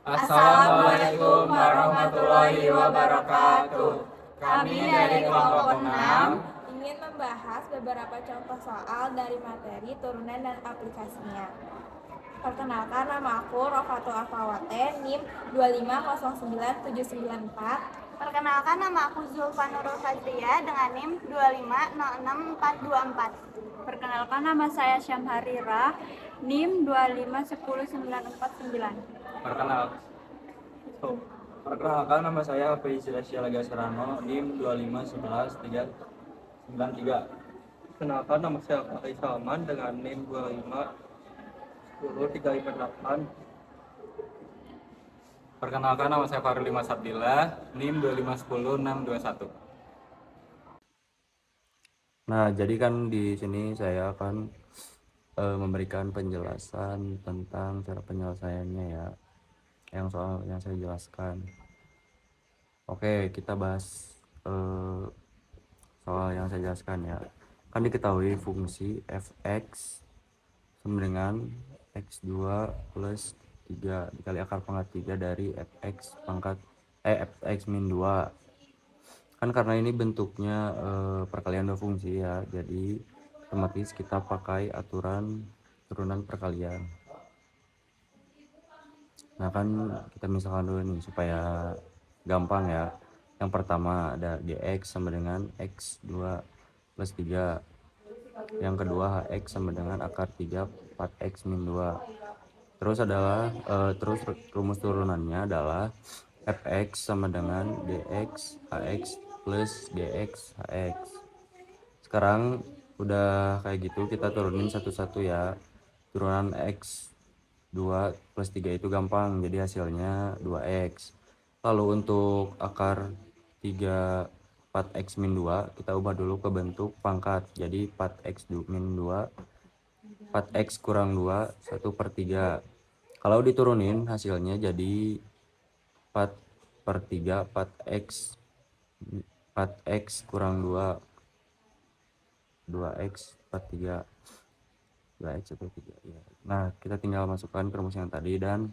Assalamualaikum warahmatullahi wabarakatuh. Kami dari kelompok 6 ingin membahas beberapa contoh soal dari materi turunan dan aplikasinya. Perkenalkan, nama aku Rofatul Afawate, NIM 2509794. Perkenalkan, nama aku Zulfa Nurul Fazria dengan NIM 2506424. Perkenalkan, nama saya Syamharira, NIM 2510949. Perkenalkan, nama saya Faizil Syalaga Serano, NIM 2511393. Perkenalkan, nama saya Fatai Salman dengan NIM 2510358. Perkenalkan, nama saya Farli Masabdillah, NIM 2510621. Nah, jadi kan di sini saya akan memberikan penjelasan tentang cara penyelesaiannya ya, yang soal yang saya jelaskan. Oke, kita bahas soal yang saya jelaskan ya. Kan diketahui fungsi fx sama dengan x2 plus 3 dikali akar pangkat 3 dari fx min 2. Kan karena ini bentuknya perkalian dua fungsi ya, jadi otomatis kita pakai aturan turunan perkalian. Nah, kan kita misalkan dulu nih supaya gampang ya. Yang pertama ada dx sama dengan x2 plus 3. Yang kedua hx sama dengan akar 3 4x min 2. Terus adalah terus rumus turunannya adalah fx sama dengan dx hx plus dx hx. Sekarang udah kayak gitu, kita turunin satu-satu ya. Turunan x 2 plus 3 itu gampang, jadi hasilnya 2x. Lalu untuk akar 3 4x min 2 kita ubah dulu ke bentuk pangkat, jadi 4x min 2 4x kurang 2 1/3. Kalau diturunin hasilnya jadi 4/3 4x kurang 2 2x 4/3 2x 1/3 ya. Nah, kita tinggal masukkan ke rumus yang tadi dan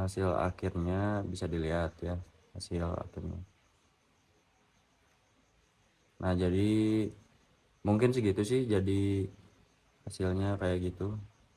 hasil akhirnya bisa dilihat ya, hasil akhirnya. Nah, jadi mungkin segitu sih, jadi hasilnya kayak gitu,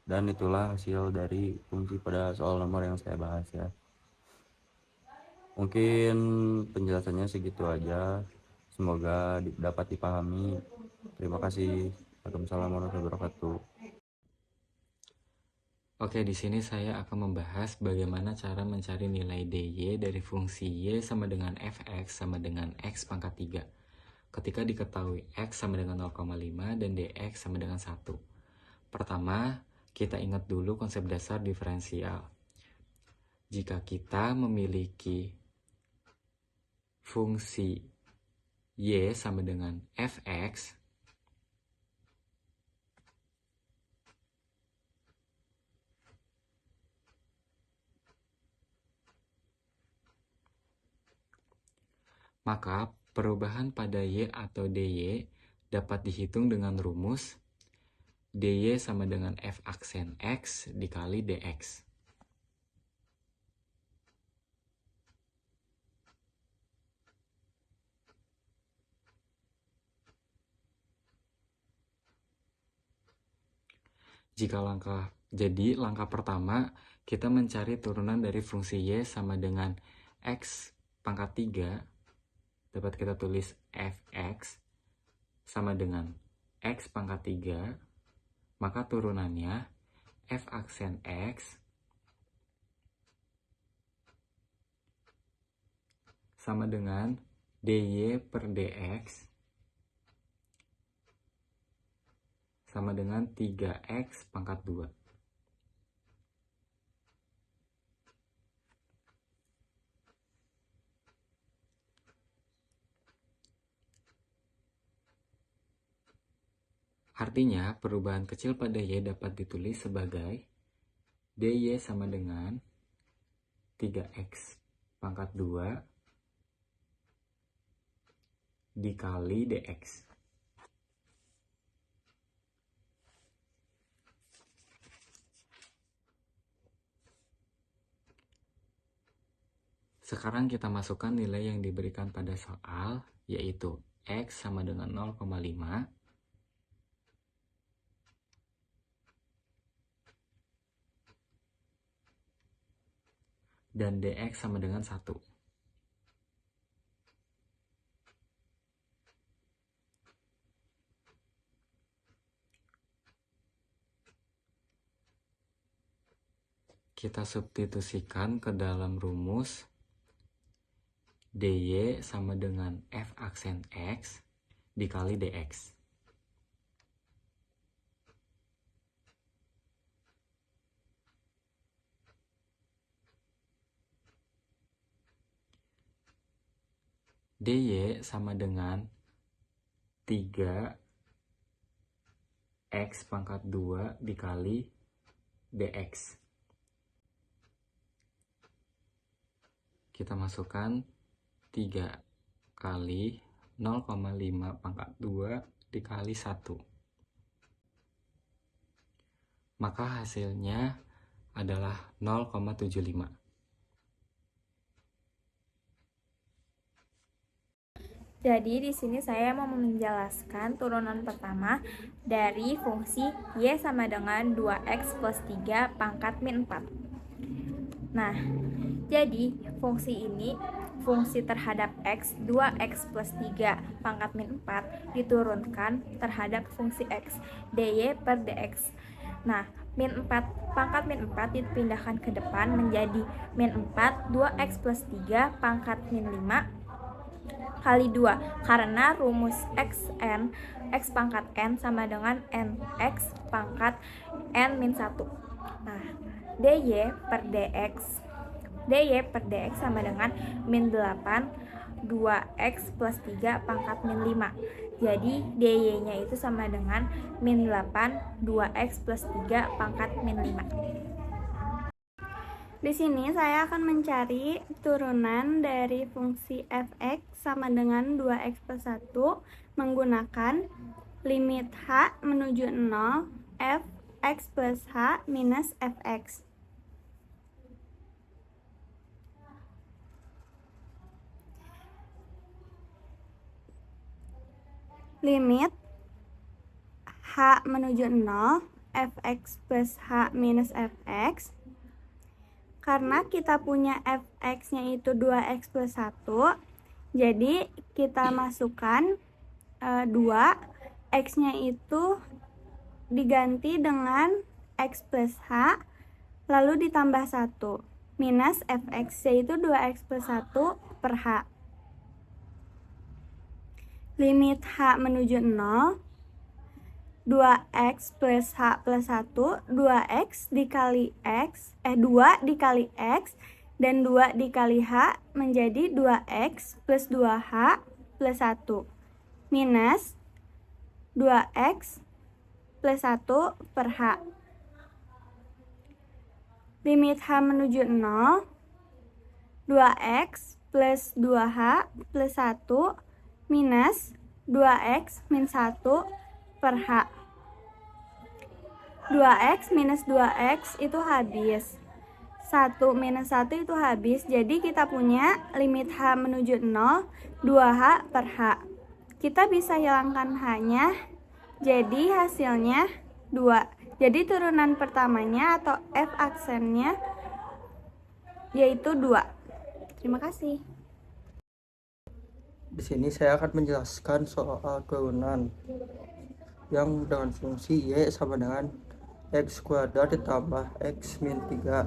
dan itulah hasil dari fungsi pada soal nomor yang saya bahas ya. Mungkin penjelasannya segitu aja, semoga dapat dipahami. Terima kasih. Waalaikumsalam warahmatullahi wabarakatuh. Oke, di sini saya akan membahas bagaimana cara mencari nilai dy dari fungsi y sama dengan fx sama dengan x pangkat 3. Ketika diketahui x sama dengan 0,5 dan dx sama dengan 1. Pertama, kita ingat dulu konsep dasar diferensial. Jika kita memiliki fungsi y sama dengan fx, maka perubahan pada y atau dy dapat dihitung dengan rumus dy sama dengan f aksen x dikali dx. Jadi langkah pertama kita mencari turunan dari fungsi y sama dengan x pangkat 3, dapat kita tulis fx sama dengan x pangkat 3, maka turunannya f aksen x sama dengan dy per dx sama dengan 3x pangkat 2. Artinya, perubahan kecil pada y dapat ditulis sebagai dy sama dengan 3x pangkat 2 dikali dx. Sekarang kita masukkan nilai yang diberikan pada soal, yaitu X sama dengan 0,5 dan DX sama dengan 1. Kita substitusikan ke dalam rumus DY sama dengan F aksen X dikali DX. DY sama dengan 3X pangkat 2 dikali DX. Kita masukkan 3 kali 0,5 pangkat 2 dikali 1. Maka hasilnya adalah 0,75. Jadi di sini saya mau menjelaskan turunan pertama dari fungsi Y sama dengan 2X plus 3 pangkat min 4. Nah, jadi fungsi ini, fungsi terhadap X, 2X plus 3 pangkat min 4 diturunkan terhadap fungsi X, dy per dx. Nah, pangkat min 4 dipindahkan ke depan menjadi min 4 2X plus 3 pangkat min 5 kali 2, karena rumus xn, x pangkat n sama dengan nx pangkat n min 1. Nah, dy per dx sama dengan min 8 2x plus 3 pangkat min 5. Jadi dy nya itu sama dengan min 8 2x plus 3 pangkat min 5. Di sini saya akan mencari turunan dari fungsi fx sama dengan 2x plus 1 menggunakan limit h menuju 0 fx plus h minus fx. Limit h menuju 0 fx plus h minus fx. Karena kita punya fx-nya itu 2x plus 1, jadi kita masukkan 2, x-nya itu diganti dengan x plus h, lalu ditambah 1, minus fx, yaitu 2x plus 1 per h. Limit h menuju 0, 2x plus h plus 1, 2x dikali x, 2 dikali x, dan 2 dikali h menjadi 2x plus 2h plus 1, minus 2x plus 1 per h. Limit h menuju 0, 2x plus 2h plus 1, minus 2x min 1 per h. 2x minus 2x itu habis, 1 minus 1 itu habis, jadi kita punya limit h menuju 0 2h per h. Kita bisa hilangkan h-nya, jadi hasilnya 2. Jadi turunan pertamanya atau f aksennya yaitu 2. Terima kasih. Di sini saya akan menjelaskan soal turunan yang dengan fungsi y sama dengan x kuadrat ditambah x min 3.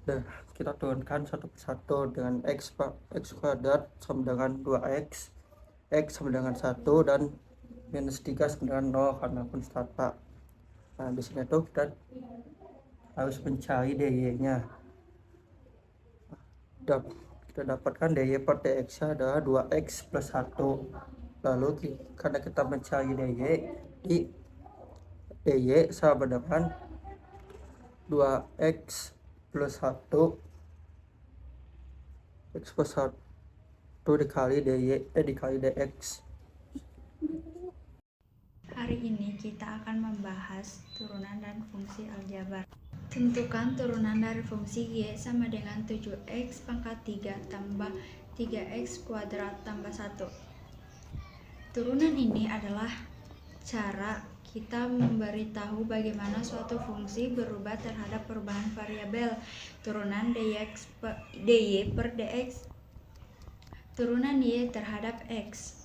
Nah, kita turunkan satu persatu dengan x kuadrat sama dengan 2x, x sama dengan 1, dan minus 3 sama dengan 0 karena konstanta. Nah, di sini tuh kita harus mencari dy-nya. Kita dapatkan dy per dx adalah 2x plus 1. Lalu karena kita mencari dy sama dengan 2x plus 1 x plus 1 dikali dikali dx. Hari ini kita akan membahas turunan dan fungsi aljabar. Tentukan turunan dari fungsi Y sama dengan 7x pangkat 3 tambah 3x kuadrat tambah 1. Turunan ini adalah cara kita memberitahu bagaimana suatu fungsi berubah terhadap perubahan variabel turunan dy per dx. Turunan y terhadap x.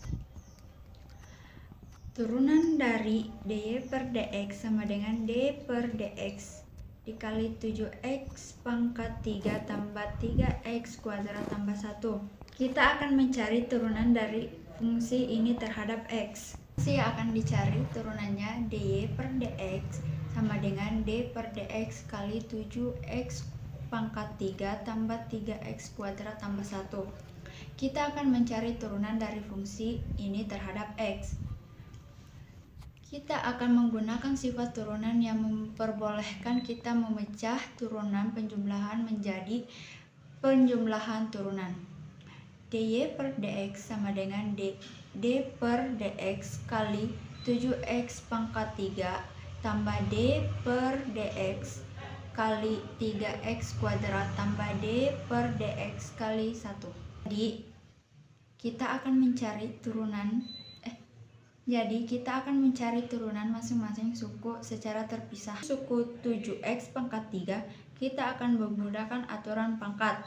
Turunan dari dy per dx sama dengan d per dx dikali 7x pangkat 3 tambah 3x kuadrat tambah 1. Kita akan mencari turunan dari fungsi ini terhadap x. Fungsi yang akan dicari turunannya dy per dx sama dengan d per dx kali 7x pangkat 3 tambah 3x kuadrat tambah 1. Kita akan mencari turunan dari fungsi ini terhadap x. Kita akan menggunakan sifat turunan yang memperbolehkan kita memecah turunan penjumlahan menjadi penjumlahan turunan. dy per dx sama dengan d per dx kali 7x pangkat 3 tambah d per dx kali 3x kuadrat tambah d per dx kali 1. Jadi kita akan mencari turunan masing-masing suku secara terpisah. Suku 7x pangkat 3 kita akan menggunakan aturan pangkat.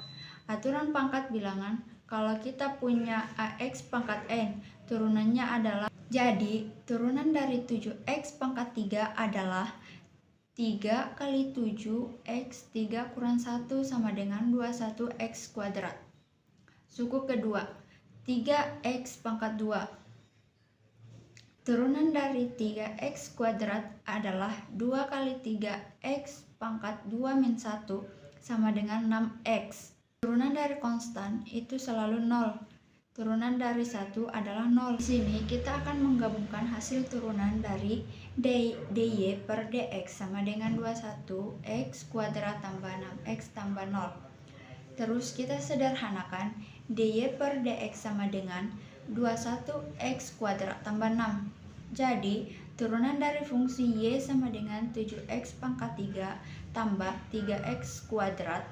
Aturan pangkat bilangan, kalau kita punya ax pangkat n, turunannya adalah, jadi turunan dari 7x pangkat 3 adalah 3 kali 7x 3 kurang 1 sama dengan 21x kuadrat. Suku kedua, 3x pangkat 2. Turunan dari 3x kuadrat adalah 2 kali 3x pangkat 2 min 1 sama dengan 6x. Turunan dari konstan itu selalu 0. Turunan dari 1 adalah 0. Di sini kita akan menggabungkan hasil turunan dari dy per dx sama dengan 21x kuadrat tambah 6x tambah 0. Terus kita sederhanakan, dy per dx sama dengan 21x kuadrat tambah 6. Jadi, turunan dari fungsi y sama dengan 7x pangkat 3 tambah 3x kuadrat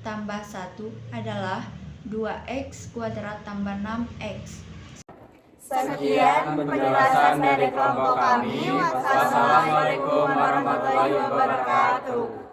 tambah 1 adalah 2x kuadrat tambah 6x. Sekian penjelasan dari kelompok kami. Wassalamualaikum warahmatullahi wabarakatuh.